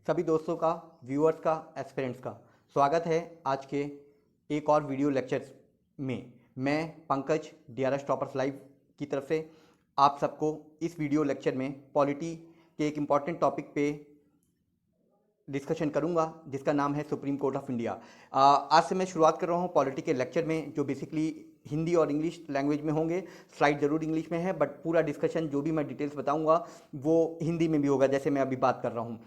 सभी दोस्तों का, व्यूअर्स का, एस्पिरेंट्स का स्वागत है आज के एक और वीडियो लेक्चर में। मैं पंकज DRS टॉपर्स लाइव की तरफ से आप सबको इस वीडियो लेक्चर में पॉलिटी के एक इम्पॉर्टेंट टॉपिक पे डिस्कशन करूंगा जिसका नाम है सुप्रीम कोर्ट ऑफ इंडिया। आज से मैं शुरुआत कर रहा हूं पॉलिटी के लेक्चर में, जो बेसिकली हिंदी और इंग्लिश लैंग्वेज में होंगे। स्लाइड जरूर इंग्लिश में है, बट पूरा डिस्कशन जो भी मैं डिटेल्स बताऊंगा वो हिंदी में भी होगा, जैसे मैं अभी बात कर रहा हूं।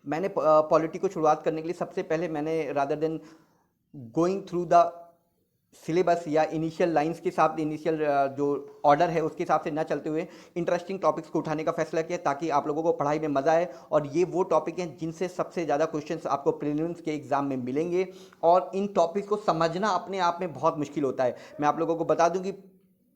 मैंने पॉलिटी को शुरुआत करने के लिए सबसे पहले मैंने rather than going through the syllabus या इनिशियल लाइंस के साथ, इनिशियल जो ऑर्डर है उसके हिसाब से न चलते हुए इंटरेस्टिंग टॉपिक्स को उठाने का फैसला किया, ताकि आप लोगों को पढ़ाई में मजा आए। और ये वो टॉपिक हैं जिनसे सबसे ज़्यादा क्वेश्चंस आपको प्रीलिम्स के एग्जाम में मिलेंगे, और इन टॉपिक को समझना अपने आप में बहुत मुश्किल होता है। मैं आप लोगों को बता दूं कि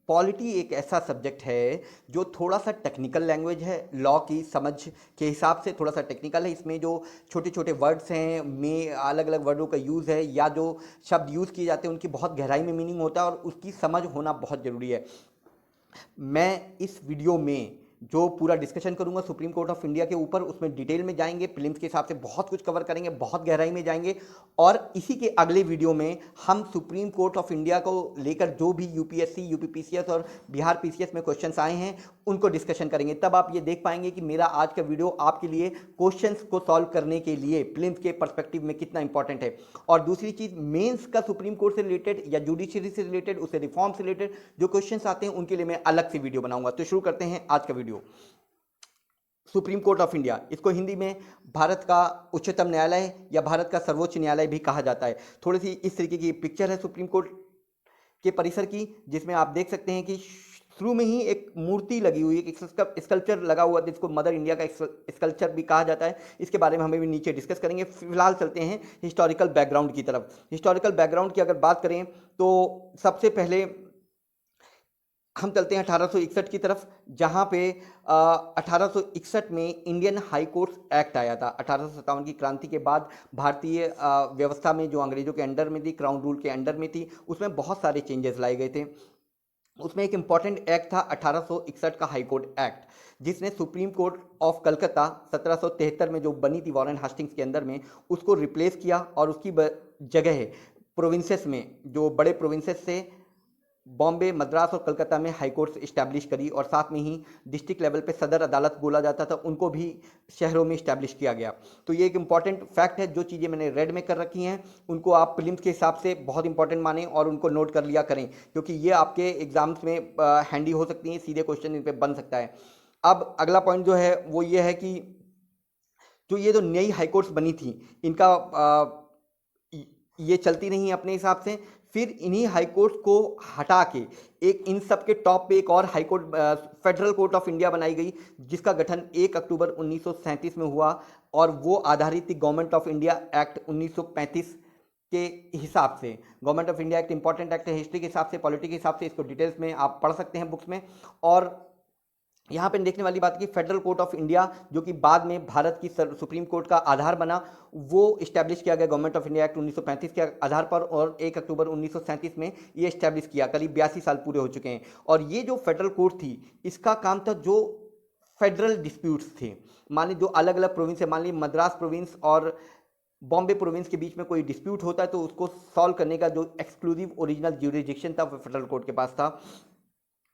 पॉलिटी एक ऐसा सब्जेक्ट है जो थोड़ा सा टेक्निकल लैंग्वेज है, लॉ की समझ के हिसाब से थोड़ा सा टेक्निकल है। इसमें जो छोटे छोटे वर्ड्स हैं, में अलग अलग वर्डों का यूज़ है, या जो शब्द यूज़ किए जाते हैं उनकी बहुत गहराई में मीनिंग होता है, और उसकी समझ होना बहुत ज़रूरी है। मैं इस वीडियो में जो पूरा डिस्कशन करूंगा सुप्रीम कोर्ट ऑफ इंडिया के ऊपर, उसमें डिटेल में जाएंगे, प्रीलिम्स के हिसाब से बहुत कुछ कवर करेंगे, बहुत गहराई में जाएंगे। और इसी के अगले वीडियो में हम सुप्रीम कोर्ट ऑफ इंडिया को लेकर जो भी यूपीएससी, यूपी पीसीएस और बिहार पीसीएस में क्वेश्चंस आए हैं उनको डिस्कशन करेंगे। तब आप ये देख पाएंगे कि मेरा आज का वीडियो आपके लिए क्वेश्चंस को सॉल्व करने के लिए प्रीलिम्स के पर्सपेक्टिव में कितना इंपॉर्टेंट है। और दूसरी चीज, मेंस का सुप्रीम कोर्ट से रिलेटेड या जुडिशरी से रिलेटेड, उससे रिफॉर्म से रिलेटेड जो क्वेश्चंस आते हैं उनके लिए मैं अलग से वीडियो बनाऊंगा। तो शुरू करते हैं आज का video. Supreme court of India, इसको हिंदी में भारत का उच्चतम न्यायालय या भारत का सर्वोच्च न्यायालय भी कहा जाता है। थोड़ी सी इस तरीके की पिक्चर है सुप्रीम कोर्ट के परिसर की, जिसमें आप देख सकते हैं कि शुरू में ही एक मूर्ति लगी हुई है, एक स्कल्पचर लगा हुआ है, जिसको मदर इंडिया का स्कल्पचर भी कहा जाता है। इसके बारे में हमें भी नीचे डिस्कस करेंगे। फिलहाल चलते हैं हिस्टोरिकल बैकग्राउंड की तरफ। हिस्टोरिकल बैकग्राउंड की अगर बात करें तो सबसे पहले हम चलते हैं 1861 की तरफ, जहां पे 1861 में इंडियन हाई कोर्ट एक्ट आया था। 1857 की क्रांति के बाद भारतीय व्यवस्था में, जो अंग्रेजों के अंडर में थी, क्राउन रूल के अंडर में थी, उसमें बहुत सारे चेंजेस लाए गए थे। उसमें एक इंपॉर्टेंट एक्ट था 1861 का हाई कोर्ट एक्ट, जिसने सुप्रीम कोर्ट ऑफ कलकत्ता 1773 में जो बनी थी वॉरेन हास्टिंग्स के अंदर में, उसको रिप्लेस किया, और उसकी जगह प्रोविंसेस में, जो बड़े प्रोविंसेस से बॉम्बे, मद्रास और कलकत्ता में हाई कोर्ट्स इस्टेब्लिश करी, और साथ में ही डिस्ट्रिक्ट लेवल पे सदर अदालत बोला जाता था, उनको भी शहरों में इस्टेब्लिश किया गया। तो ये एक इंपॉर्टेंट फैक्ट है। जो चीज़ें मैंने रेड में कर रखी हैं उनको आप प्रीलिम्स के हिसाब से बहुत इंपॉर्टेंट मानें और उनको नोट कर लिया करें, क्योंकि ये आपके एग्जाम्स में हैंडी हो सकती हैं, सीधे क्वेश्चन इन पर बन सकता है। अब अगला पॉइंट जो है वो ये है कि जो ये जो नई हाई कोर्ट्स बनी थी, इनका ये चलती नहीं अपने हिसाब से। फिर इन्हीं हाई कोर्ट को हटा के एक इन सब के टॉप पे एक और high court, federal court of India बनाई गई, जिसका गठन 1 अक्टूबर 1937 में हुआ, और वो आधारित थी गवर्नमेंट ऑफ इंडिया एक्ट 1935 के हिसाब से। Government of India act important act है, हिस्ट्री के हिसाब से, पॉलिटी के हिसाब से, इसको डिटेल्स में आप पढ़ सकते हैं बुक्स में। और यहाँ पे देखने वाली बात की फेडरल कोर्ट ऑफ इंडिया, जो कि बाद में भारत की सुप्रीम कोर्ट का आधार बना, वो इस्टेब्लिश किया गया गवर्नमेंट ऑफ इंडिया एक्ट 1935 के आधार पर, और 1 अक्टूबर 1937 में ये इस्टेब्लिश किया। करीब 82 साल पूरे हो चुके हैं। और ये जो फेडरल कोर्ट थी, इसका काम था जो फेडरल डिस्प्यूट्स थे, मान ली जो अलग अलग प्रोविंस है, मान ली मद्रास प्रोविंस और बॉम्बे प्रोविंस के बीच में कोई डिस्प्यूट होता है, तो उसको सॉल्व करने का जो एक्सक्लूसिव ओरिजिनल ज्यूरिडिक्शन था वो फेडरल कोर्ट के पास था।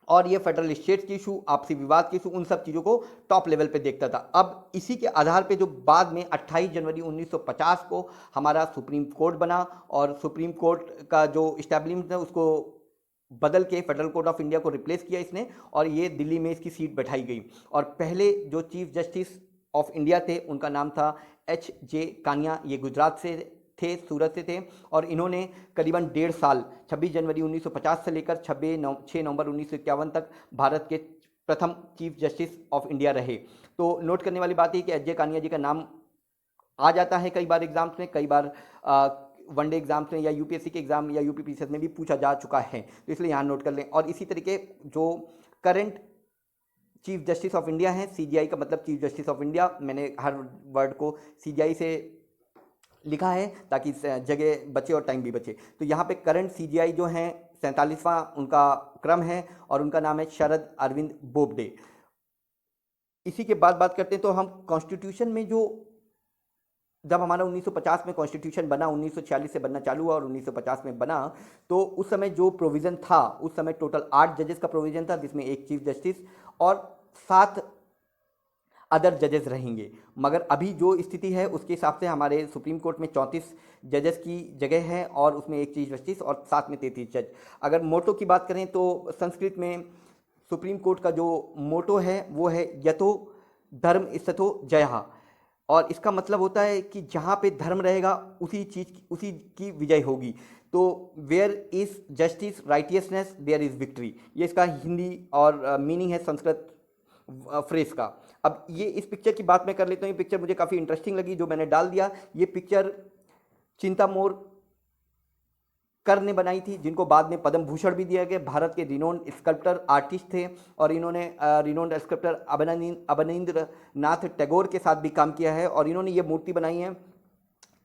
और ये फेडरल स्टेट्स के इशू, आपसी विवाद के इशू, उन सब चीज़ों को टॉप लेवल पे देखता था। अब इसी के आधार पे जो बाद में 28 जनवरी 1950 को हमारा सुप्रीम कोर्ट बना, और सुप्रीम कोर्ट का जो इस्टेब्लिशमेंट है उसको बदल के फेडरल कोर्ट ऑफ इंडिया को रिप्लेस किया इसने, और ये दिल्ली में इसकी सीट बैठाई गई। और पहले जो चीफ जस्टिस ऑफ इंडिया थे उनका नाम था H.J. कानिया। ये गुजरात से थे, सूरत से थे, और इन्होंने करीबन 1.5 साल 26 जनवरी 1950 से लेकर 6 नवंबर 1951 तक भारत के प्रथम चीफ जस्टिस ऑफ इंडिया रहे। तो नोट करने वाली बात है कि H.J. कानिया जी का नाम आ जाता है कई बार एग्जाम्स में, कई बार वनडे एग्जाम्स में, या यूपीएससी के एग्जाम या यूपी पीसीएस में भी पूछा जा चुका है, तो इसलिए यहाँ नोट कर लें। और इसी तरीके जो current chief justice of India है, CJI का मतलब चीफ जस्टिस ऑफ इंडिया, मैंने हर वर्ड को CJI से लिखा है ताकि जगह बचे और टाइम भी बचे। तो यहाँ पे करंट CJI जो हैं 47वां उनका क्रम है, और उनका नाम है शरद अरविंद बोबडे। इसी के बाद बात करते हैं तो हम कॉन्स्टिट्यूशन में जो जब हमारा 1950 में कॉन्स्टिट्यूशन बना, 1946 से बनना चालू हुआ और 1950 में बना, तो उस समय जो प्रोविज़न था, उस समय टोटल 8 जजेस का प्रोविज़न था, जिसमें एक चीफ जस्टिस और 7 अदर जजेस रहेंगे। मगर अभी जो स्थिति है उसके हिसाब से हमारे सुप्रीम कोर्ट में 34 जजेस की जगह है और उसमें एक चीफ जस्टिस और साथ में 33 जज। अगर मोटो की बात करें तो संस्कृत में सुप्रीम कोर्ट का जो मोटो है वो है यतो धर्म स्थतो जयः, और इसका मतलब होता है कि जहाँ पे धर्म रहेगा उसी की विजय होगी। तो where is justice righteousness there is victory, ये इसका हिंदी और मीनिंग है संस्कृत फ्रेज का। अब ये इस पिक्चर की बात मैं कर लेता हूँ। ये पिक्चर मुझे काफ़ी इंटरेस्टिंग लगी जो मैंने डाल दिया। ये पिक्चर चिंतामोर कर ने बनाई थी, जिनको बाद में पद्म भूषण भी दिया गया। भारत के रिनोन्ड स्कल्प्टर आर्टिस्ट थे और इन्होंने रिनोन्ड स्कल्प्टर अवनींद्र नाथ टैगोर के साथ भी काम किया है और इन्होंने ये मूर्ति बनाई है।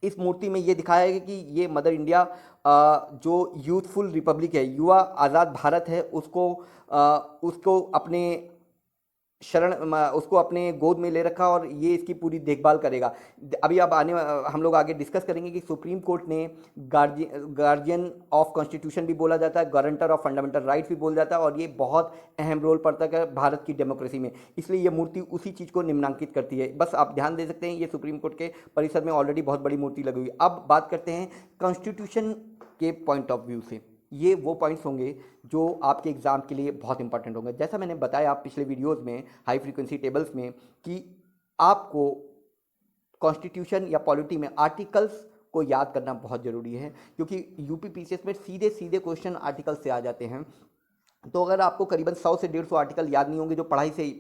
इस मूर्ति में ये दिखाया है कि ये मदर इंडिया जो यूथफुल रिपब्लिक है, युवा आज़ाद भारत है, उसको अपने उसको अपने गोद में ले रखा और ये इसकी पूरी देखभाल करेगा। अभी अब हम लोग आगे डिस्कस करेंगे कि सुप्रीम कोर्ट ने गार्जियन ऑफ कॉन्स्टिट्यूशन भी बोला जाता है, गारंटर ऑफ फंडामेंटल राइट्स भी बोला जाता है और ये बहुत अहम रोल पड़ता है भारत की डेमोक्रेसी में। इसलिए ये मूर्ति उसी चीज़ को निम्नांकित करती है। बस आप ध्यान दे सकते हैं, ये सुप्रीम कोर्ट के परिसर में ऑलरेडी बहुत बड़ी मूर्ति लगी हुई। अब बात करते हैं कॉन्स्टिट्यूशन के पॉइंट ऑफ व्यू से। ये वो पॉइंट्स होंगे जो आपके एग्ज़ाम के लिए बहुत इंपॉर्टेंट होंगे। जैसा मैंने बताया आप पिछले वीडियोस में हाई फ्रीक्वेंसी टेबल्स में कि आपको कॉन्स्टिट्यूशन या पॉलिटी में आर्टिकल्स को याद करना बहुत ज़रूरी है, क्योंकि यूपी पीसीएस में सीधे सीधे क्वेश्चन आर्टिकल से आ जाते हैं। तो अगर आपको करीबन 100 से 150 आर्टिकल याद नहीं होंगे जो पढ़ाई से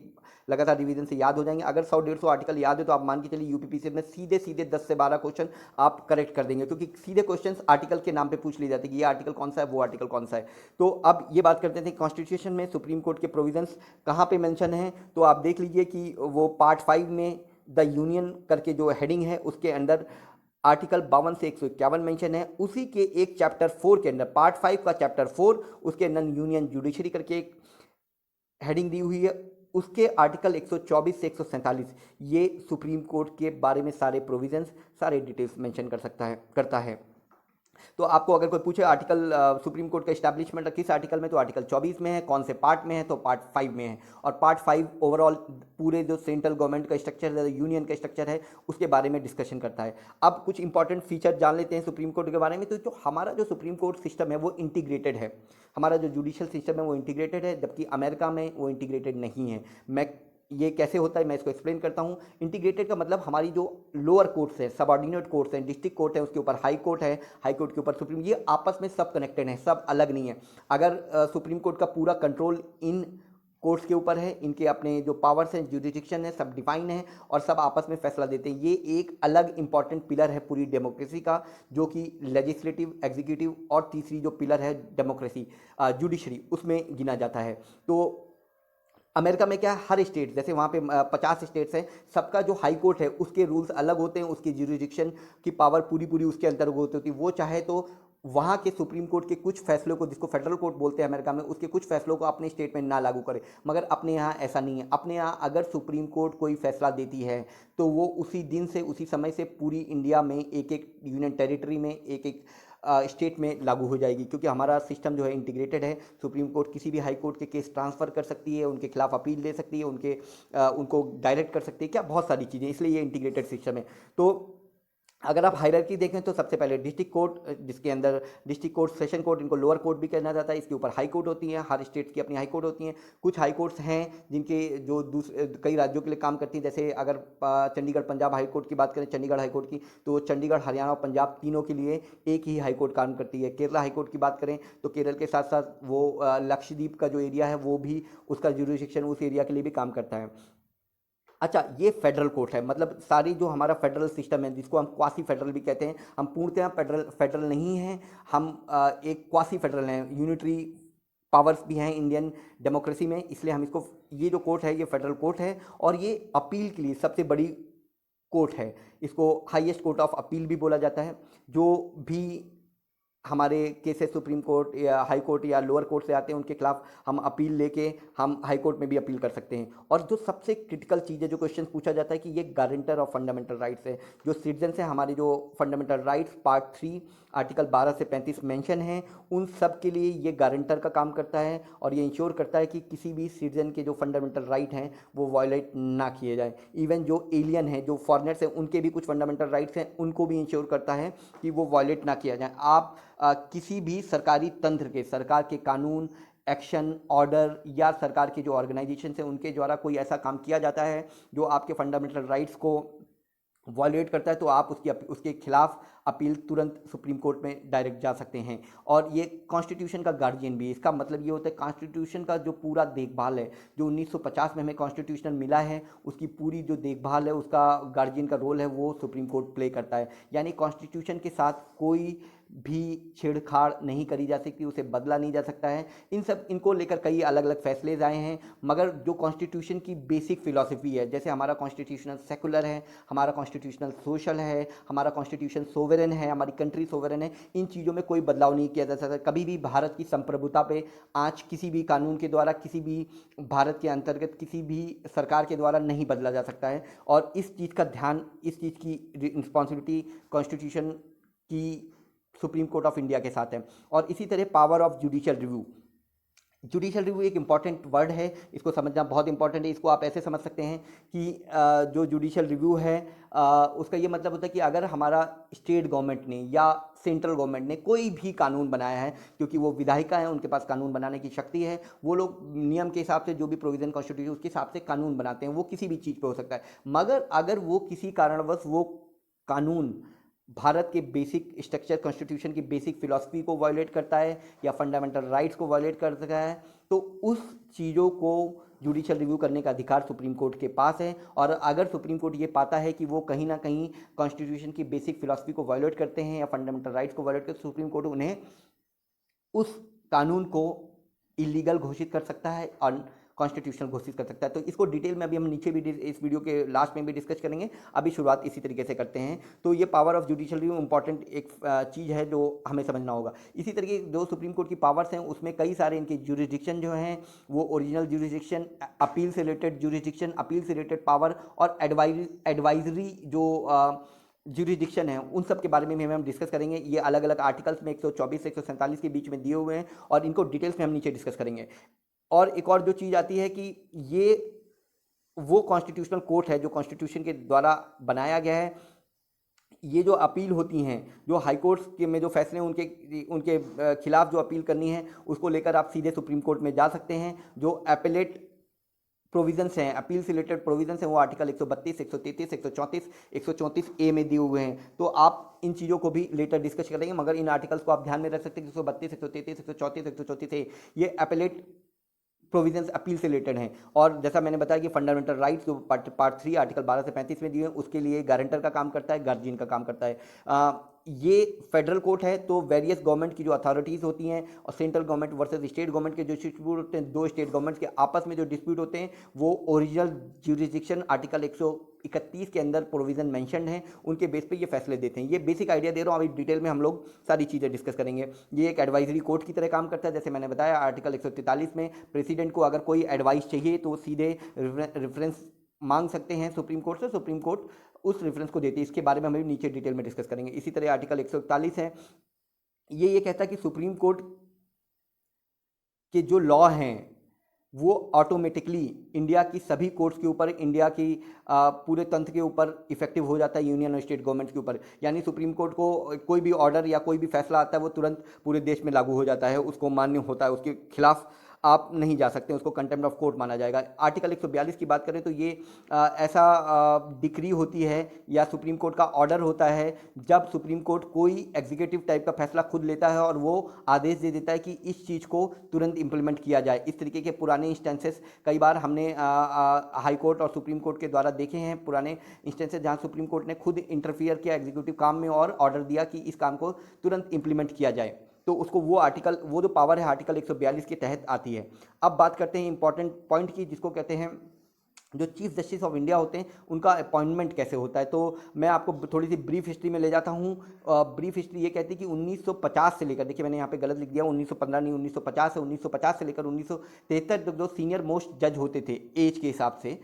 लगातार रिवीजन से याद हो जाएंगे, अगर 100-150 आर्टिकल याद है तो आप मान के चलिए यूपीपीसीएस में सीधे सीधे 10 से 12 क्वेश्चन आप करेक्ट कर देंगे, क्योंकि सीधे क्वेश्चंस आर्टिकल के नाम पे पूछ लिए जाते हैं कि ये आर्टिकल कौन सा है, वो आर्टिकल कौन सा है। तो अब ये बात करते थे कॉन्स्टिट्यूशन में सुप्रीम कोर्ट के प्रोविजंस कहाँ पे मेंशन है। तो आप देख लीजिए कि वो पार्ट 5 में द यूनियन करके जो हेडिंग है उसके अंदर आर्टिकल 52 से 151 मेंशन है। उसी के एक चैप्टर 4 के अंदर पार्ट 5 का चैप्टर 4 उसके अंदर यूनियन जुडिशरी करके एक हेडिंग दी हुई है। उसके आर्टिकल 124 से 147 ये सुप्रीम कोर्ट के बारे में सारे प्रोविजंस सारे डिटेल्स मेंशन करता है। तो आपको अगर कोई पूछे आर्टिकल सुप्रीम कोर्ट का इस्टेब्लिशमेंट किस आर्टिकल में, तो आर्टिकल 24 में है। कौन से पार्ट में है, तो पार्ट 5 में है। और पार्ट 5 ओवरऑल पूरे जो सेंट्रल गवर्नमेंट का स्ट्रक्चर है, यूनियन का स्ट्रक्चर है, उसके बारे में डिस्कशन करता है। अब कुछ इंपॉर्टेंट फीचर जान लेते हैं सुप्रीम कोर्ट के बारे में। तो जो हमारा जो सुप्रीम कोर्ट सिस्टम है वो इंटीग्रेटेड है। हमारा जो जुडिशियल सिस्टम है वो इंटीग्रेटेड है, जबकि अमेरिका में वो इंटीग्रेटेड नहीं है। ये कैसे होता है मैं इसको एक्सप्लेन करता हूँ। इंटीग्रेटेड का मतलब हमारी जो लोअर कोर्ट्स हैं, सबऑर्डिनेट कोर्ट्स हैं, डिस्ट्रिक्ट कोर्ट है, उसके ऊपर हाई कोर्ट है, हाई कोर्ट के ऊपर सुप्रीम, ये आपस में सब कनेक्टेड हैं, सब अलग नहीं है। अगर सुप्रीम कोर्ट का पूरा कंट्रोल इन कोर्ट्स के ऊपर है, इनके अपने जो पावर्स हैं, जुडिक्शन है, सब डिफाइन है और सब आपस में फैसला देते हैं। ये एक अलग इंपॉर्टेंट पिलर है पूरी डेमोक्रेसी का, जो कि लेजिस्लेटिव, एग्जीक्यूटिव और तीसरी जो पिलर है डेमोक्रेसी जुडिशरी, उसमें गिना जाता है। तो अमेरिका में क्या है, हर स्टेट, जैसे वहाँ पे 50 स्टेट्स हैं, सबका जो हाई कोर्ट है उसके रूल्स अलग होते हैं, उसकी जुरिडिक्शन की पावर पूरी पूरी उसके अंतर्गत होती है। वो चाहे तो वहाँ के सुप्रीम कोर्ट के कुछ फैसलों को, जिसको फेडरल कोर्ट बोलते हैं अमेरिका में, उसके कुछ फैसलों को अपने स्टेट में ना लागू करे। मगर अपने यहाँ ऐसा नहीं है। अपने यहाँ अगर सुप्रीम कोर्ट कोई फैसला देती है तो वो उसी दिन से, उसी समय से पूरी इंडिया में एक एक यूनियन टेरिटरी में एक एक स्टेट में लागू हो जाएगी, क्योंकि हमारा सिस्टम जो है इंटीग्रेटेड है। सुप्रीम कोर्ट किसी भी हाई कोर्ट के केस ट्रांसफ़र कर सकती है, उनके खिलाफ अपील दे सकती है, उनको डायरेक्ट कर सकती है, क्या बहुत सारी चीज़ें, इसलिए ये इंटीग्रेटेड सिस्टम है। तो अगर आप हायरार्की देखें तो सबसे पहले डिस्ट्रिक्ट कोर्ट, जिसके अंदर डिस्ट्रिक्ट कोर्ट, सेशन कोर्ट, इनको लोअर कोर्ट भी कहना जाता है। इसके ऊपर हाई कोर्ट होती हैं, हर स्टेट की अपनी हाई कोर्ट होती हैं। कुछ हाई कोर्ट्स हैं जिनके जो कई राज्यों के लिए काम करती हैं, जैसे अगर चंडीगढ़ पंजाब हाई कोर्ट की बात करें, चंडीगढ़ हाई कोर्ट की, तो चंडीगढ़, हरियाणा और पंजाब तीनों के लिए एक ही हाई कोर्ट काम करती है। केरला हाई कोर्ट की बात करें तो केरल के साथ साथ वो लक्षद्वीप का जो एरिया है वो भी, उसका जुरिडिक्शन उस एरिया के लिए भी काम करता है। अच्छा, ये फेडरल कोर्ट है, मतलब सारी जो हमारा फेडरल सिस्टम है, जिसको हम क्वासी फेडरल भी कहते हैं, हम पूर्णतः फेडरल नहीं हैं, हम एक क्वासी फेडरल हैं, यूनिटरी पावर्स भी हैं इंडियन डेमोक्रेसी में, इसलिए हम इसको, ये जो कोर्ट है ये फेडरल कोर्ट है और ये अपील के लिए सबसे बड़ी कोर्ट है। इसको हाईएस्ट कोर्ट ऑफ अपील भी बोला जाता है। जो भी हमारे केसेस सुप्रीम कोर्ट या हाई कोर्ट या लोअर कोर्ट से आते हैं, उनके खिलाफ हम अपील लेके हम हाई कोर्ट में भी अपील कर सकते हैं। और जो सबसे क्रिटिकल चीज़ है, जो क्वेश्चन पूछा जाता है कि ये गारंटर ऑफ फंडामेंटल राइट्स है, जो सिटीजन है हमारे, जो फंडामेंटल राइट्स पार्ट 3 आर्टिकल 12 से 35 मेंशन है, उन सब के लिए ये गारंटर का काम करता है और ये इंश्योर करता है कि किसी भी सिटीजन के जो फंडामेंटल राइट हैं वो वायलेट ना किए जाए। इवन जो एलियन है, जो फॉरेनर्स हैं, उनके भी कुछ फंडामेंटल राइट्स हैं, उनको भी इंश्योर करता है कि वो वायलेट ना किया जाए। आप किसी भी सरकारी तंत्र के, सरकार के कानून, एक्शन, ऑर्डर या सरकार के जो ऑर्गेनाइजेशन है उनके द्वारा कोई ऐसा काम किया जाता है जो आपके फंडामेंटल राइट्स को वॉलेट करता है, तो आप उसके खिलाफ अपील तुरंत सुप्रीम कोर्ट में डायरेक्ट जा सकते हैं। और ये कॉन्स्टिट्यूशन का गार्जियन भी है। इसका मतलब ये होता है कॉन्स्टिट्यूशन का जो पूरा देखभाल है, जो 1950 में हमें कॉन्स्टिट्यूशन मिला है, उसकी पूरी जो देखभाल है, उसका गार्जियन का रोल है वो सुप्रीम कोर्ट प्ले करता है। यानी कॉन्स्टिट्यूशन के साथ कोई भी छेड़छाड़ नहीं करी जा सकती, उसे बदला नहीं जा सकता है। इनको लेकर कई अलग अलग फैसले आए हैं, मगर जो कॉन्स्टिट्यूशन की बेसिक फिलॉसफी है, जैसे हमारा कॉन्स्टिट्यूशनल सेकुलर है, हमारा कॉन्स्टिट्यूशनल सोशल है, हमारा कॉन्स्टिट्यूशन सोवरेन है, हमारी कंट्री सोवरेन है, इन चीज़ों में कोई बदलाव नहीं किया जा सकता। कभी भी भारत की संप्रभुता पे आँच किसी भी कानून के द्वारा, किसी भी भारत के अंतर्गत किसी भी सरकार के द्वारा नहीं बदला जा सकता है। और इस चीज़ का ध्यान, इस चीज़ की रिस्पॉन्सिबिलिटी कॉन्स्टिट्यूशन की सुप्रीम कोर्ट ऑफ इंडिया के साथ है। और इसी तरह power of judicial review. Judicial review एक इंपॉर्टेंट वर्ड है, इसको समझना बहुत इंपॉर्टेंट है। इसको आप ऐसे समझ सकते हैं कि जो जुडिशियल रिव्यू है उसका ये मतलब होता है कि अगर हमारा स्टेट गवर्नमेंट ने या सेंट्रल गवर्नमेंट ने कोई भी कानून बनाया है, क्योंकि वो विधायिका है, उनके पास कानून बनाने की शक्ति है, वो लोग नियम के हिसाब से जो भी प्रोविजन कॉन्स्टिट्यूशन उसके हिसाब से कानून बनाते हैं, वो किसी भी चीज़ पर हो सकता है। मगर अगर वो किसी कारणवश वो कानून भारत के बेसिक स्ट्रक्चर, कॉन्स्टिट्यूशन की बेसिक फिलॉसफी को वायलेट करता है या फंडामेंटल राइट्स को वायलेट करता है, तो उस चीज़ों को जुडिशियल रिव्यू करने का अधिकार सुप्रीम कोर्ट के पास है। और अगर सुप्रीम कोर्ट ये पाता है कि वो कहीं ना कहीं कॉन्स्टिट्यूशन की बेसिक फिलॉसफी को वायलेट करते हैं या फंडामेंटल राइट्स को वायलेट करते हैं, सुप्रीम कोर्ट उन्हें उस कानून को इलीगल घोषित कर सकता है और कॉन्स्टिट्यूशनल घोषित कर सकता है। तो इसको डिटेल में अभी हम नीचे भी इस वीडियो के लास्ट में भी डिस्कस करेंगे। अभी शुरुआत इसी तरीके से करते हैं। तो ये power of judicial review important एक चीज़ है जो हमें समझना होगा। इसी तरीके जो सुप्रीम कोर्ट की पावर्स हैं उसमें कई सारे इनके जुरिडिक्शन जो हैं वो ओरिजिनल जुरिडिक्शन, अपील से रिलेटेड जुरिडिक्शन, अपील से रिलेटेड पावर और एडवाइजरी जो जुरिडिक्शन है, उन सब के बारे में भी हम डिस्कस करेंगे। ये अलग अलग आर्टिकल्स में 124 से 147 के बीच में दिए हुए हैं और इनको डिटेल्स में हम नीचे डिस्कस करेंगे। और एक और जो चीज़ आती है कि ये वो कॉन्स्टिट्यूशनल कोर्ट है जो कॉन्स्टिट्यूशन के द्वारा बनाया गया है। ये जो अपील होती हैं, जो हाई कोर्ट्स के में जो फैसले उनके उनके खिलाफ जो अपील करनी है, उसको लेकर आप सीधे सुप्रीम कोर्ट में जा सकते हैं। जो एपेलेट प्रोविजंस हैं, अपील से रिलेटेड प्रोविजंस हैं, वो आर्टिकल 132, 133, 134, 134A में दिए हुए हैं। तो आप इन चीज़ों को भी लेटर डिस्कस करेंगे, मगर इन आर्टिकल्स को आप ध्यान में रख सकते हैं। 132, 133, 134, 134A ये एपेलेट प्रोविजंस अपील से रिलेटेड हैं। और जैसा मैंने बताया कि फंडामेंटल राइट्स जो पार्ट 3 आर्टिकल 12 से 35 में दिए हैं, उसके लिए गारंटर का काम करता है, गार्जियन का काम करता है। ये फेडरल कोर्ट है, तो वेरियस गवर्नमेंट की जो अथॉरिटीज़ होती हैं और central government versus state government के जो डिस्प्यूट होते हैं, दो स्टेट गवर्नमेंट्स के आपस में जो डिस्प्यूट होते हैं, वो ओरिजिनल ज्यूरिसडिक्शन आर्टिकल 131 के अंदर प्रोविजन मेंशन्ड हैं, उनके बेस पे ये फैसले देते हैं। ये बेसिक आइडिया दे रहा हूँ, अभी डिटेल में हम लोग सारी चीज़ें डिस्कस करेंगे। ये एक एडवाइजरी कोर्ट की तरह काम करता है। जैसे मैंने बताया आर्टिकल 143 में प्रेसिडेंट को अगर कोई एडवाइस चाहिए तो सीधे रेफरेंस मांग सकते हैं सुप्रीम कोर्ट से, सुप्रीम कोर्ट उस रेफरेंस को देती है। इसके बारे में हम नीचे डिटेल में डिस्कस करेंगे। इसी तरह आर्टिकल 141 है, ये कहता है कि सुप्रीम कोर्ट के जो लॉ हैं वो ऑटोमेटिकली इंडिया की सभी कोर्ट्स के ऊपर, इंडिया की पूरे तंत्र के ऊपर इफेक्टिव हो जाता है, यूनियन और स्टेट गवर्नमेंट के ऊपर। यानी सुप्रीम कोर्ट को कोई भी ऑर्डर या कोई भी फैसला आता है वो तुरंत पूरे देश में लागू हो जाता है, उसको मान्य होता है, उसके खिलाफ आप नहीं जा सकते, उसको कंटेम्प्ट ऑफ कोर्ट माना जाएगा। आर्टिकल 142 की बात करें तो ये ऐसा डिक्री होती है या सुप्रीम कोर्ट का ऑर्डर होता है जब सुप्रीम कोर्ट कोई एग्जीक्यूटिव टाइप का फैसला खुद लेता है और वो आदेश दे देता है कि इस चीज़ को तुरंत इंप्लीमेंट किया जाए। इस तरीके के पुराने इंस्टेंसेस कई बार हमने हाई कोर्ट और सुप्रीम कोर्ट के द्वारा देखे हैं, पुराने इंस्टेंसेस जहाँ सुप्रीम कोर्ट ने खुद इंटरफियर किया एग्जीक्यूटिव काम में और ऑर्डर दिया कि इस काम को तुरंत इंप्लीमेंट किया जाए। तो उसको वो आर्टिकल, वो जो पावर है आर्टिकल 142 के तहत आती है। अब बात करते हैं इंपॉर्टेंट पॉइंट की, जिसको कहते हैं जो चीफ जस्टिस ऑफ इंडिया होते हैं उनका अपॉइंटमेंट कैसे होता है। तो मैं आपको थोड़ी सी ब्रीफ हिस्ट्री में ले जाता हूँ। ब्रीफ हिस्ट्री ये कहती है कि 1950 से लेकर, देखिए मैंने यहाँ पे गलत लिख दिया, 1915 नहीं, 1950 है, 1950 से लेकर 1973 तक जो सीनियर मोस्ट जज होते थे एज के हिसाब से,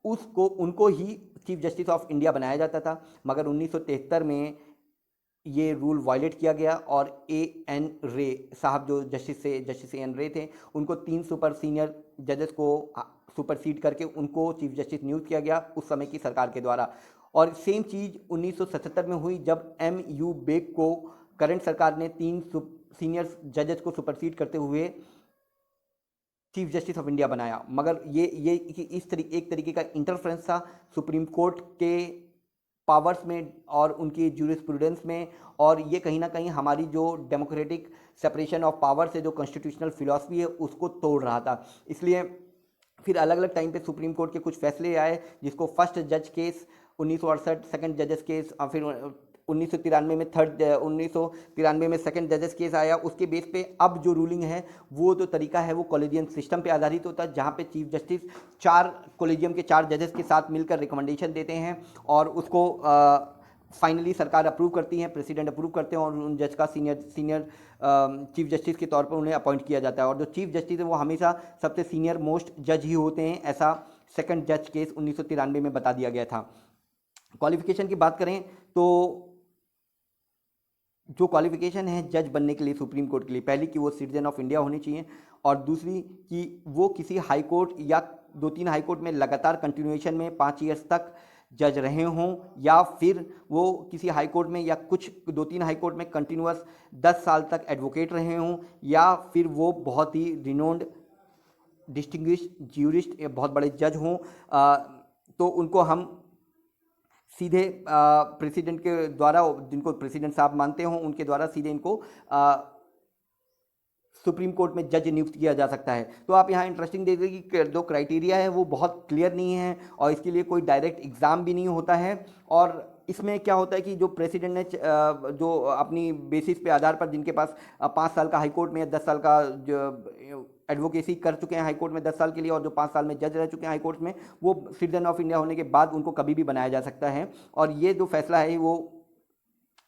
उसको उनको ही चीफ जस्टिस ऑफ इंडिया बनाया जाता था। मगर 1973 में ये रूल वायलेट किया गया और ए एन रे साहब, जो जस्टिस ए एन रे थे, उनको 3 सुपर सीनियर जजेस को सुपरसीड करके उनको चीफ जस्टिस नियुक्त किया गया उस समय की सरकार के द्वारा। और सेम चीज़ 1977 में हुई जब एम यू बेग को करंट सरकार ने 3 सीनियर जजेस को सुपरसीड करते हुए चीफ जस्टिस ऑफ इंडिया बनाया। मगर ये एक तरीके का इंटरफ्रेंस था सुप्रीम कोर्ट के पावर्स में और उनकी ज्यूरिस्प्रूडेंस में, और ये कहीं ना कहीं हमारी जो डेमोक्रेटिक सेपरेशन ऑफ पावर्स है, जो कॉन्स्टिट्यूशनल फिलॉसफी है, उसको तोड़ रहा था। इसलिए फिर अलग अलग टाइम पे सुप्रीम कोर्ट के कुछ फैसले आए, जिसको फर्स्ट जज केस 1968, सेकंड जजेस केस, फिर 1993 में सेकंड जजेस केस आया। उसके बेस पे अब जो रूलिंग है वो जो तरीका है वो कॉलेजियम सिस्टम पे आधारित होता है, जहाँ पे चीफ जस्टिस 4 कॉलेजियम के 4 जजेस के साथ मिलकर रिकमेंडेशन देते हैं और उसको फाइनली सरकार अप्रूव करती है, प्रेसिडेंट अप्रूव करते हैं और उन जज का सीनियर चीफ जस्टिस के तौर पर उन्हें अपॉइंट किया जाता है। और जो चीफ जस्टिस है वो हमेशा सबसे सीनियर मोस्ट जज ही होते हैं, ऐसा सेकंड जज केस 1993 में बता दिया गया था। क्वालिफिकेशन की बात करें तो जो क्वालिफिकेशन है जज बनने के लिए सुप्रीम कोर्ट के लिए, पहली कि वो सिटीजन ऑफ इंडिया होनी चाहिए, और दूसरी कि वो किसी हाई कोर्ट या 2-3 हाई कोर्ट में लगातार कंटिन्यूएशन में 5 ईयर्स तक जज रहे हों, या फिर वो किसी हाई कोर्ट में या कुछ 2-3 हाई कोर्ट में कंटिन्यूअस 10 साल तक एडवोकेट रहे हों, या फिर वो बहुत ही रिनोन्ड डिस्टिंग्विश ज्यूरिस्ट बहुत बड़े जज हों। तो उनको हम सीधे प्रेसिडेंट के द्वारा, जिनको प्रेसिडेंट साहब मानते हों, उनके द्वारा सीधे इनको सुप्रीम कोर्ट में जज नियुक्त किया जा सकता है। तो आप यहाँ इंटरेस्टिंग देखिए कि जो क्राइटेरिया है वो बहुत क्लियर नहीं है और इसके लिए कोई डायरेक्ट एग्ज़ाम भी नहीं होता है। और इसमें क्या होता है कि जो प्रेसिडेंट ने जो अपनी बेसिस पे आधार पर जिनके पास 5 साल का हाई कोर्ट में या 10 साल का एडवोकेसी कर चुके हैं हाई कोर्ट में 10 साल के लिए, और जो 5 साल में जज रह चुके हैं हाई कोर्ट में, वो सिटीजन ऑफ इंडिया होने के बाद उनको कभी भी बनाया जा सकता है। और ये जो फैसला है वो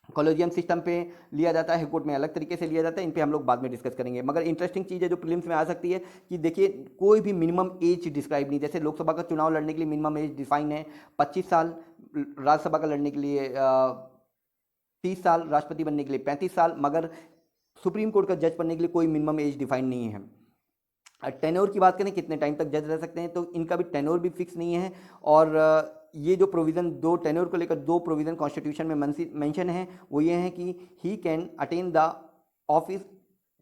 कॉलेजियम सिस्टम पे लिया जाता है, हाई कोर्ट में अलग तरीके से लिया जाता है, इन पे हम लोग बाद में डिस्कस करेंगे। मगर इंटरेस्टिंग चीज़ है जो प्रीलिम्स में आ सकती है कि देखिए कोई भी मिनिमम एज डिस्क्राइब नहीं, जैसे लोकसभा का चुनाव लड़ने के लिए मिनिमम एज डिफाइन है 25 साल, राज्यसभा का लड़ने के लिए 30 साल, राष्ट्रपति बनने के लिए 35 साल, मगर सुप्रीम कोर्ट का जज बनने के लिए कोई मिनिमम एज डिफाइन नहीं है। टेन्योर की बात करें कितने टाइम तक जज रह सकते हैं, तो इनका भी टेन्योर भी फिक्स नहीं है। और ये जो प्रोविज़न, दो टेन्योर को लेकर 2 प्रोविज़न कॉन्स्टिट्यूशन में मेंशन है, वो ये है कि he can attend the office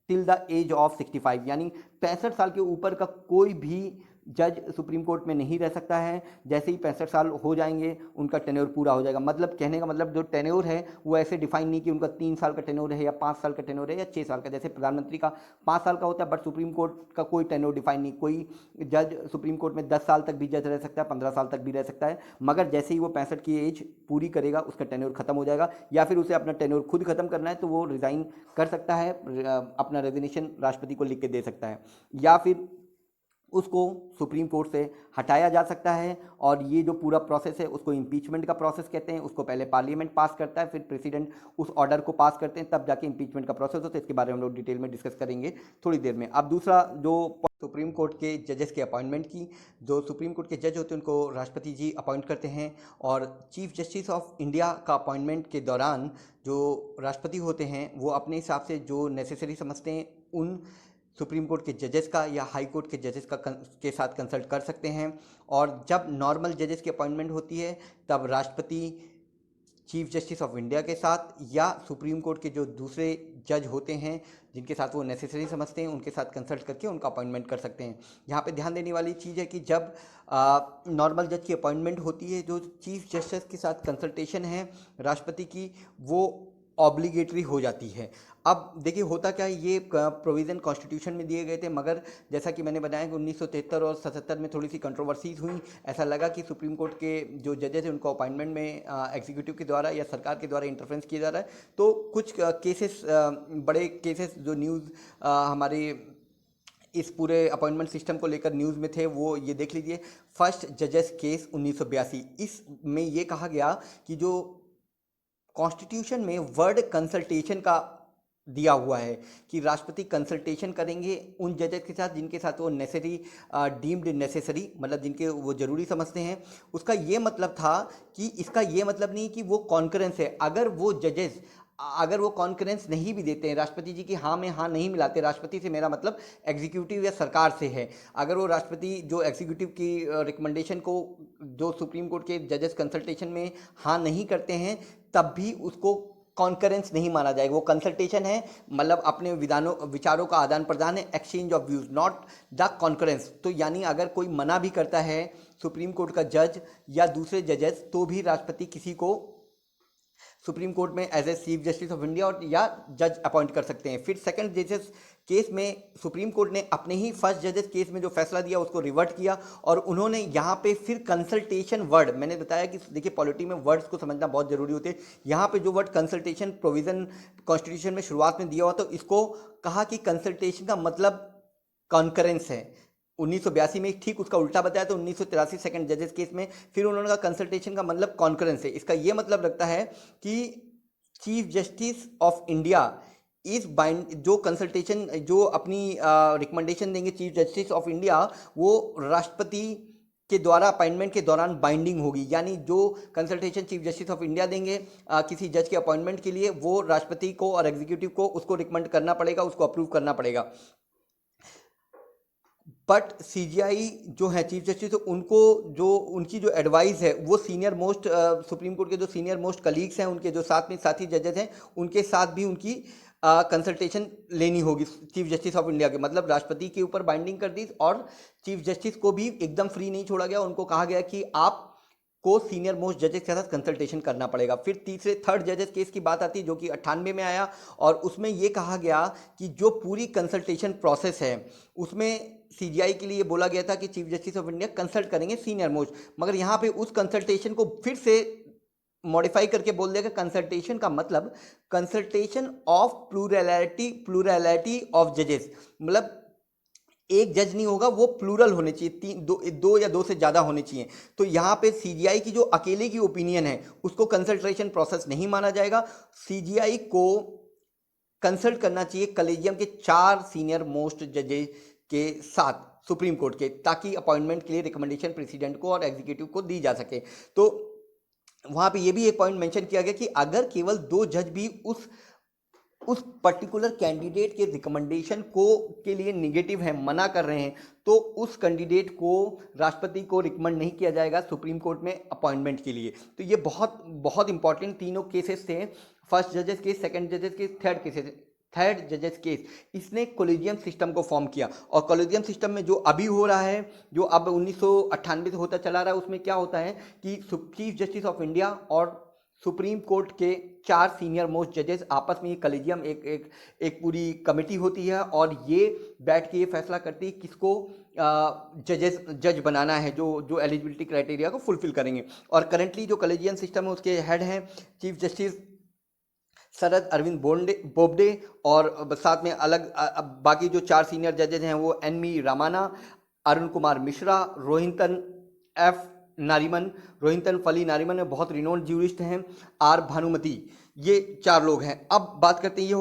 till the age of 65, यानी 65 साल के ऊपर का कोई भी जज सुप्रीम कोर्ट में नहीं रह सकता है। जैसे ही 65 साल हो जाएंगे उनका टेन्योर पूरा हो जाएगा। मतलब कहने का मतलब जो टेन्योर है वो ऐसे डिफाइन नहीं कि उनका 3 साल का टेन्योर है या 5 साल का टेन्योर है या 6 साल का, जैसे प्रधानमंत्री का 5 साल का होता है, बट सुप्रीम कोर्ट का कोई टेन्योर डिफाइन नहीं। कोई जज सुप्रीम कोर्ट में 10 साल तक भी जज रह सकता है, 15 साल तक भी रह सकता है, मगर जैसे ही वो 65 की एज पूरी करेगा उसका टेन्योर खत्म हो जाएगा, या फिर उसे अपना टेन्योर खुद खत्म करना है तो वो रिज़ाइन कर सकता है, अपना रेजिग्नेशन राष्ट्रपति को लिख के दे सकता है, या फिर उसको सुप्रीम कोर्ट से हटाया जा सकता है। और ये जो पूरा प्रोसेस है उसको इम्पीचमेंट का प्रोसेस कहते हैं। उसको पहले पार्लियामेंट पास करता है, फिर प्रेसिडेंट उस ऑर्डर को पास करते हैं, तब जाके इम्पीचमेंट का प्रोसेस होता है। इसके बारे में हम लोग डिटेल में डिस्कस करेंगे थोड़ी देर में। अब दूसरा जो सुप्रीम कोर्ट के जजेस के अपॉइंटमेंट की, जो सुप्रीम कोर्ट के जज होते हैं उनको राष्ट्रपति जी अपॉइंट करते हैं, और चीफ जस्टिस ऑफ इंडिया का अपॉइंटमेंट के दौरान जो राष्ट्रपति होते हैं वो अपने हिसाब से जो नेसेसरी समझते हैं उन सुप्रीम कोर्ट के जजेस का या हाई कोर्ट के जजेस का के साथ कंसल्ट कर सकते हैं। और जब नॉर्मल जजेस की अपॉइंटमेंट होती है तब राष्ट्रपति चीफ जस्टिस ऑफ इंडिया के साथ या सुप्रीम कोर्ट के जो दूसरे जज होते हैं जिनके साथ वो नेसेसरी समझते हैं उनके साथ कंसल्ट करके उनका अपॉइंटमेंट कर सकते हैं। यहाँ पे ध्यान देने वाली चीज़ है कि जब नॉर्मल जज की अपॉइंटमेंट होती है, जो चीफ जस्टिस के साथ कंसल्टेशन है राष्ट्रपति की, वो ऑब्लिगेटरी हो जाती है। अब देखिए होता क्या है, ये प्रोविज़न कॉन्स्टिट्यूशन में दिए गए थे, मगर जैसा कि मैंने बताया कि 1973 और 77 में थोड़ी सी कंट्रोवर्सीज हुई। ऐसा लगा कि सुप्रीम कोर्ट के जो जजेस हैं उनको अपॉइंटमेंट में एग्जीक्यूटिव के द्वारा या सरकार के द्वारा इंटरफेरेंस किया जा रहा है। तो कुछ केसेस, बड़े केसेस जो न्यूज़ हमारे इस पूरे अपॉइंटमेंट सिस्टम को लेकर न्यूज़ में थे वो ये देख लीजिए। फर्स्ट जजेस केस 1982, इसमें ये कहा गया कि जो कॉन्स्टिट्यूशन में वर्ड कंसल्टेशन का दिया हुआ है कि राष्ट्रपति कंसल्टेशन करेंगे उन जजेस के साथ जिनके साथ वो नेसेसरी डीम्ड नेसेसरी, मतलब जिनके वो ज़रूरी समझते हैं। उसका ये मतलब था कि इसका ये मतलब नहीं कि वो कॉन्करेंस है। अगर वो कॉन्करेंस नहीं भी देते हैं राष्ट्रपति जी की हाँ में हाँ नहीं मिलाते, राष्ट्रपति से मेरा मतलब एग्जीक्यूटिव या सरकार से है, अगर वो राष्ट्रपति जो एग्जीक्यूटिव की रिकमेंडेशन को जो सुप्रीम कोर्ट के जजेस कंसल्टेशन में हाँ नहीं करते हैं, तब भी उसको कॉन्करेंस नहीं माना जाएगा। वो कंसल्टेशन है, मतलब अपने विचारों का आदान प्रदान है, exchange of views, not the concurrence. तो यानी अगर कोई मना भी करता है सुप्रीम कोर्ट का जज या दूसरे जजेस, तो भी राष्ट्रपति किसी को सुप्रीम कोर्ट में as a chief justice of India और या जज अपॉइंट कर सकते हैं। फिर सेकंड जजेस केस में सुप्रीम कोर्ट ने अपने ही फर्स्ट जजेस केस में जो फैसला दिया उसको रिवर्ट किया और उन्होंने यहाँ पे फिर कंसल्टेशन वर्ड, मैंने बताया कि देखिए पॉलिटी में वर्ड्स को समझना बहुत जरूरी होते हैं। यहाँ पे जो वर्ड कंसल्टेशन प्रोविजन कॉन्स्टिट्यूशन में शुरुआत में दिया हुआ, तो इसको कहा कि कंसल्टेशन का मतलब कॉन्करेंस है। 1982 में ठीक उसका उल्टा बताया, तो 1983 सेकंड जजेस केस में फिर उन्होंने कहा कंसल्टेशन का मतलब कॉन्करेंस है। इसका ये मतलब रखता है कि चीफ जस्टिस ऑफ इंडिया इस बाइंड जो कंसल्टेशन जो अपनी रिकमेंडेशन देंगे चीफ जस्टिस ऑफ इंडिया, वो राष्ट्रपति के द्वारा अपॉइंटमेंट के दौरान बाइंडिंग होगी। यानी जो consultation chief justice of India देंगे किसी जज के अपॉइंटमेंट के लिए, वो राष्ट्रपति को और एग्जीक्यूटिव को उसको रिकमेंड करना पड़ेगा, उसको अप्रूव करना पड़ेगा। बट सीजीआई जो है चीफ जस्टिस, तो उनको जो उनकी जो एडवाइस है वो सीनियर मोस्ट सुप्रीम कोर्ट के जो सीनियर मोस्ट कलीग्स हैं, उनके जो साथ में साथी जजेस हैं, उनके साथ भी उनकी कंसल्टेशन लेनी होगी चीफ जस्टिस ऑफ इंडिया के। मतलब राष्ट्रपति के ऊपर बाइंडिंग कर दी और चीफ जस्टिस को भी एकदम फ्री नहीं छोड़ा गया, उनको कहा गया कि आप को सीनियर मोस्ट जजेस के साथ कंसल्टेशन करना पड़ेगा। फिर थर्ड जजेस केस की बात आती है जो कि 98 में आया, और उसमें यह कहा गया कि जो पूरी कंसल्टेशन प्रोसेस है उसमें सीजीआई के लिए बोला गया था कि chief justice of India consult करेंगे सीनियर मोस्ट, मगर यहाँ पे उस कंसल्टेशन को फिर से मॉडिफाई करके बोल दिया कि कंसल्टेशन का मतलब कंसल्टेशन ऑफ प्लूरैलिटी ऑफ जजेस, मतलब एक जज नहीं होगा, वो प्लूरल होने चाहिए, दो या दो से ज़्यादा होने चाहिए। तो यहाँ पे सीजीआई की जो अकेले की ओपिनियन है उसको कंसल्टेशन प्रोसेस नहीं माना जाएगा। सीजीआई को कंसल्ट करना चाहिए कलेजियम के 4 सीनियर मोस्ट जजेस के साथ सुप्रीम कोर्ट के, ताकि अपॉइंटमेंट के लिए रिकमेंडेशन प्रेसिडेंट को और एग्जीक्यूटिव को दी जा सके। तो वहाँ पे ये भी एक पॉइंट मेंशन किया गया कि अगर केवल 2 जज भी उस पर्टिकुलर कैंडिडेट के रिकमेंडेशन को के लिए निगेटिव है, मना कर रहे हैं, तो उस कैंडिडेट को राष्ट्रपति को रिकमेंड नहीं किया जाएगा सुप्रीम कोर्ट में अपॉइंटमेंट के लिए। तो ये बहुत बहुत इंपॉर्टेंट तीनों केसेस थे, फर्स्ट जजेस केस, सेकंड जजेस केस, थर्ड जजेस केस। इसने कोलेजियम सिस्टम को फॉर्म किया, और कोलेजियम सिस्टम में जो अभी हो रहा है, जो अब 1998 से होता चला रहा है, उसमें क्या होता है कि चीफ जस्टिस ऑफ इंडिया और सुप्रीम कोर्ट के 4 सीनियर मोस्ट जजेस आपस में, ये कलेजियम एक पूरी कमेटी होती है, और ये बैठ के ये फैसला करती है किसको जज बनाना है, जो एलिजिबिलिटी क्राइटेरिया को फुलफिल करेंगे। और करंटली जो कलेजियम सिस्टम है उसके हेड हैं चीफ जस्टिस शरद अरविंद बोबडे, और साथ में अलग बाकी जो 4 सीनियर जजेस हैं वो एन.वी. रामाना, अरुण कुमार मिश्रा, रोहिंतन फली नारीमन में बहुत रिनोन्ड ज्यूरिस्ट हैं, आर भानुमति, ये 4 लोग हैं। अब बात करते हैं ये